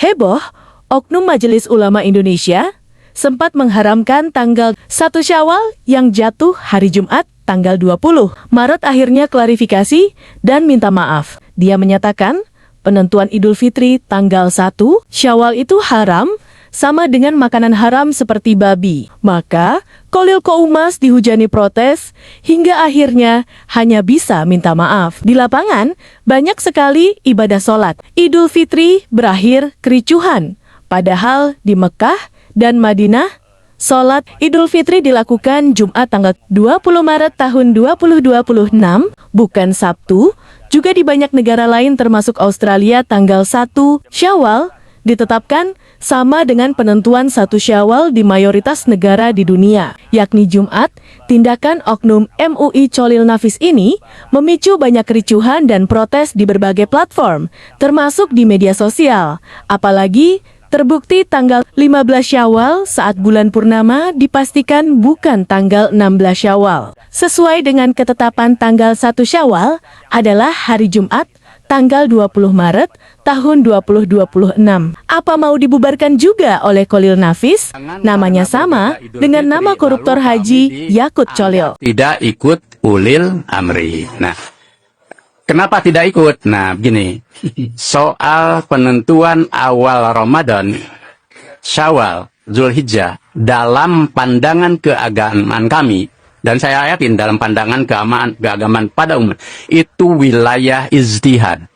Heboh, Oknum Majelis Ulama Indonesia sempat mengharamkan tanggal 1 Syawal yang jatuh hari Jumat tanggal 20 Maret akhirnya klarifikasi dan minta maaf. Dia menyatakan penentuan Idul Fitri tanggal 1 Syawal itu haram sama dengan makanan haram seperti babi. Maka, Cholil Qoumas dihujani protes hingga akhirnya hanya bisa minta maaf. Di lapangan, banyak sekali ibadah sholat. Idul Fitri berakhir kericuhan. Padahal di Mekah dan Madinah, sholat Idul Fitri dilakukan Jumat tanggal 20 Maret tahun 2026, bukan Sabtu. Juga di banyak negara lain termasuk Australia tanggal 1 Syawal ditetapkan sama dengan penentuan 1 Syawal di mayoritas negara di dunia, yakni Jumat. Tindakan oknum MUI Cholil Nafis ini memicu banyak kericuhan dan protes di berbagai platform, termasuk di media sosial. Apalagi terbukti tanggal 15 Syawal saat bulan purnama dipastikan bukan tanggal 16 Syawal. Sesuai dengan ketetapan tanggal 1 Syawal adalah hari Jumat, tanggal 20 Maret tahun 2026. Apa mau dibubarkan juga oleh Cholil Nafis? Namanya sama dengan nama koruptor haji Yakut Cholil. Tidak ikut ulil amri. Nah, kenapa tidak ikut? Nah, begini. Soal penentuan awal Ramadan, Syawal, Zulhijjah, dalam pandangan keagamaan kami, dan saya yakin dalam pandangan keagamaan pada umat, itu wilayah ijtihad.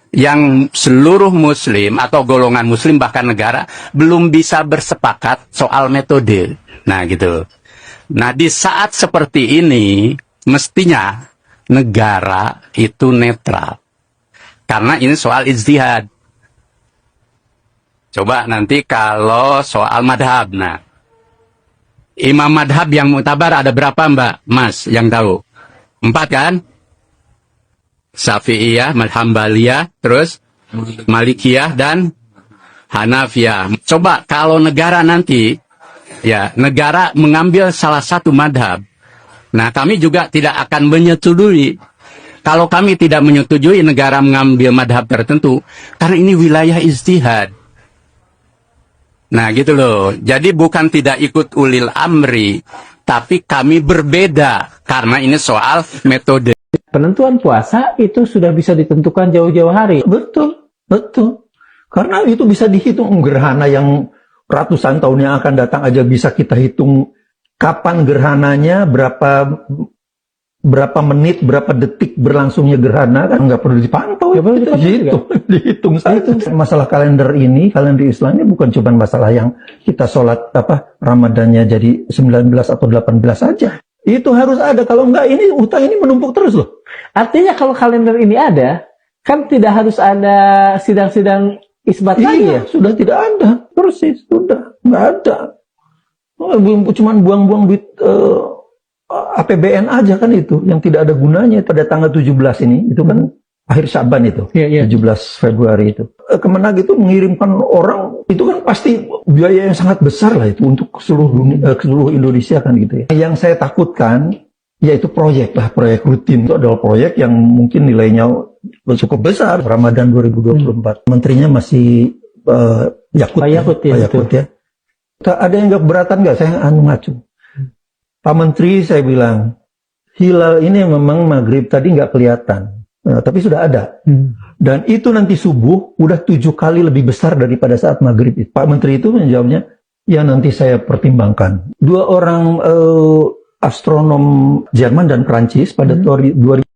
Yang seluruh muslim atau golongan muslim bahkan negara belum bisa bersepakat soal metode. Nah gitu. Nah di saat seperti ini mestinya negara itu netral. Karena ini soal ijtihad. Coba nanti kalau soal madhab. Nah, imam madhab yang muktabar ada berapa Mbak? Mas yang tahu? 4 kan? Syafi'iyah, Hanbaliyah, terus Malikiyah dan Hanafiyah. Coba kalau negara nanti, ya negara mengambil salah satu madhab. Nah kami juga tidak akan menyetujui. Kalau kami tidak menyetujui negara mengambil madhab tertentu, karena ini wilayah ijtihad. Nah gitu loh. Jadi bukan tidak ikut ulil amri, tapi kami berbeda karena ini soal metode. Penentuan puasa itu sudah bisa ditentukan jauh-jauh hari. Betul, betul. Karena itu bisa dihitung gerhana yang ratusan tahun yang akan datang aja bisa kita hitung kapan gerhananya, berapa menit, berapa detik berlangsungnya gerhana, kan nggak perlu dipantau, ya, kita dihitung saja. Masalah kalender ini, kalender Islam ini bukan cuma masalah yang kita sholat Ramadannya jadi 19 atau 18 saja. Itu harus ada, kalau enggak ini utang ini menumpuk terus loh. Artinya kalau kalender ini ada, kan tidak harus ada sidang-sidang isbat lagi ya? Sudah tidak ada, persis, sudah nggak ada. Cuma buang-buang duit APBN aja kan itu, yang tidak ada gunanya. Pada tanggal 17 ini, itu kan akhir Syaban itu, 17 Februari itu. Kemenag itu mengirimkan orang, itu kan pasti biaya yang sangat besar lah itu untuk seluruh Indonesia kan gitu ya. Yang saya takutkan, yaitu proyek rutin. Itu adalah proyek yang mungkin nilainya cukup besar. Ramadan 2024. Menterinya masih Yakut ya. Ada yang nggak keberatan nggak? Saya ngacu. Pak Menteri, saya bilang, hilal ini memang maghrib tadi nggak kelihatan. Nah, tapi sudah ada. Dan itu nanti subuh udah 7 kali lebih besar daripada saat maghrib. Pak Menteri itu menjawabnya, ya nanti saya pertimbangkan. 2 orang astronom Jerman dan Prancis pada 2000.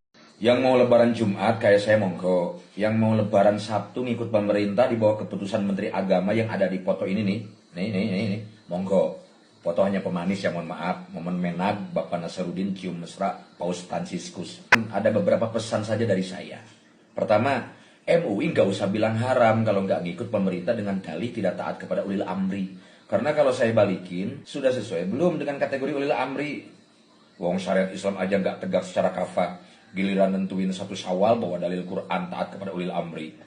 Yang mau lebaran Jumat kayak saya monggo. Yang mau lebaran Sabtu ngikut pemerintah di bawah keputusan Menteri Agama yang ada di foto ini nih. Nih. Monggo. Foto hanya pemanis ya, mohon maaf. Momen Menag, Bapak Nasarudin cium mesra Paus Fransiskus. Ada beberapa pesan saja dari saya. Pertama, MUI nggak usah bilang haram kalau nggak ngikut pemerintah dengan dalih tidak taat kepada ulil amri. Karena kalau saya balikin, sudah sesuai belum dengan kategori ulil amri. Wong syariat Islam aja nggak tegak secara kafah. Giliran nentuin 1 Syawal bahwa dalil Quran taat kepada ulil amri.